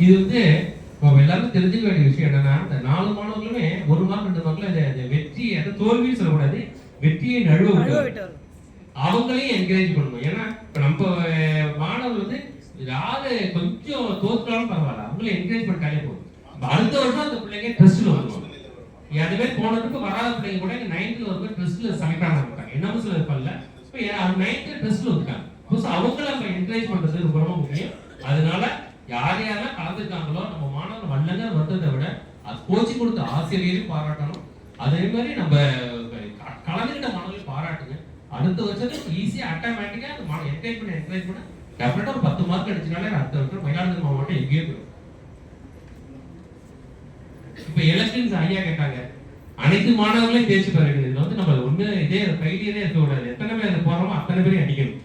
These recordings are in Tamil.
இது வந்து எல்லாரும் தெரிஞ்சுக்க வேண்டிய விஷயம் என்னன்னா, இந்த 4 மாணவர்களுமே 1 மார்க் 2 மார்க்ல இந்த வெற்றி அந்த தோல்வின்னு சொல்லக்கூடாது, வெற்றியை நழுவ விட்டு அவங்களையும் என்கரேஜ் பண்ணணும். ஏன்னா இப்ப நம்ம மாணவர் வந்து யாரு கொஞ்சம் தோற்றாலும் பரவாயில்ல, அவங்களே என்கரேஜ் பண்ணிட்டாலே போதும். அடுத்த வருஷம் அந்த பிள்ளைங்க டெஸ்ட்ல வருவாங்க. அது மாதிரி போனதுக்கு வராத பிள்ளைங்க கூட 9th வரும்போது டெஸ்ட்ல செலக்ட் ஆக மாட்டாங்க. என்ன சில இருப்பாங்கல்ல, இப்போ 9th டெஸ்ட்ல வந்துட்டாங்க. அவங்கள நம்ம என்கரேஜ் பண்றது ரொம்ப ரொம்ப முக்கியம். அதனால யார் யாரெல்லாம் கலந்துருக்காங்களோ நம்ம மாணவர் வல்லங்க வந்ததை விட அது கோச்சிங் கொடுத்த ஆசிரியரையும் பாராட்டணும். அதே மாதிரி நம்ம கலந்துகிட்ட மாணவர்களையும் பாராட்டுங்க. அடுத்த வருஷத்துக்கு ஈஸியா ஆட்டோமேட்டிக்கா அந்த மாணவர் என்கரேஜ் பண்ண டெஃபினட்டா ஒரு 10 மார்க் அடிச்சனாலே அடுத்த வருஷம் மயிலாடுதுறை மாவட்டம் எங்கேயே போயிடும். இப்ப எலெக்ஷன்ஸ் ஐயா கேட்டாங்க, அனைத்து மாணவர்களையும் தேர்ச்சி பெற வேண்டியது. இதுல வந்து நம்ம ஒண்ணு இதே கையிலே இருக்க கூடாது. எத்தனை பேர் போறோமோ அத்தனை பேரையும் அடிக்கணும்.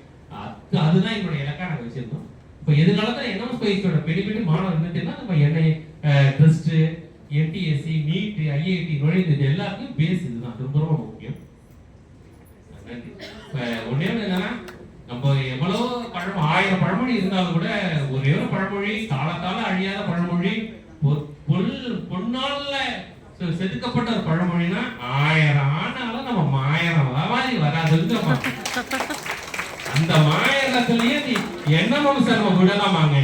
அதுதான் என்னோட இலக்கா நாங்க வச்சிருக்கோம். இப்போ எதிர்காலத்தில் என்எம்எஸ் பயிற்சியோட பெனிஃபிட் மாணவர் இருந்துச்சுன்னா நம்ம என்ஐ டெஸ்ட், என்டிஎஸ்சி, நீட், ஐஐடி நுழைந்தது எல்லாருக்கும் பேஸ் இதுதான் ரொம்ப ரொம்ப முக்கியம். இப்போ ஒன்னே ஒன்று என்னன்னா, நம்ம எவ்வளோ 1000 பழமொழி இருந்தாலும் கூட ஒரே ஒரு பழமொழி, காலத்தால அழியாத பழமொழி, பொன்னால செதுக்கப்பட்ட ஒரு பழமொழினா 1000 ஆனாலும் நம்ம மாயிரம் மாதிரி வராதுங்க. அந்த மாயகத்திலேயே நீ என்ன மனுஷன் நம்ம விடலாமாங்க,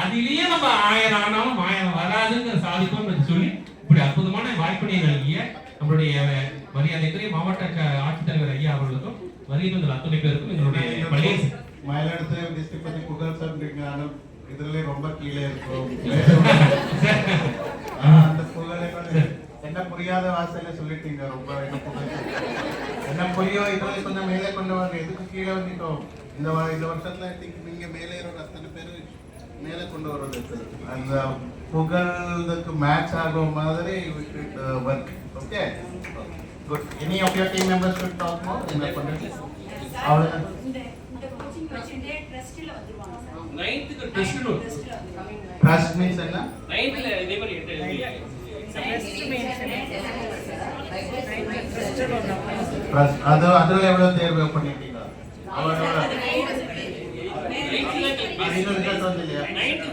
அதிலேயே நம்ம 1000 ஆனாலும் மாயம் வராதுங்கிற சாதிப்போம் சொல்லி இப்படி அற்புதமான வாய்ப்பினை நல்கிய நம்மளுடைய மரியாதைக்குரிய மாவட்ட ஆட்சித்தலைவர் ஐயா அவர்களுக்கும் வருகின்ற அத்துணை பேருக்கும் எங்களுடைய பள்ளியை மயிலாடுதுறை டிஸ்ட்ரிக்ட் பத்தி புகழ் சொல்றீங்க. இதுல ரொம்ப கீழே இருக்கும். அந்த புகழை என்ன புரியாத வாசல சொல்லிட்டீங்க. ரொம்ப என்ன புரியோ இதுல கொஞ்சம் மேலே கொண்டு வாங்க. எதுக்கு கீழே வந்துட்டோம்? இந்த வருஷத்துல நீங்க மேலே அத்தனை பேரு மேலே கொண்டு வர்றது அந்த புகழுக்கு மேட்ச் ஆகும் மாதிரி work. Okay, good. Any of your team members should talk more. என்ன பண்ணுங்க அவ்வளவுதான். இந்த கோச்சிங் வச்சிட்டே ட்ரஸ்ட்ல வந்துருவாங்க சார். 9th க்கு ட்ரஸ்ட்ல ட்ரஸ்ட் மீன்ஸ் என்ன? 9th ல இதே மாதிரி அதுல எவ்வளவு தேர்வு பண்ணிட்டீங்க? அவ்வளவு 9th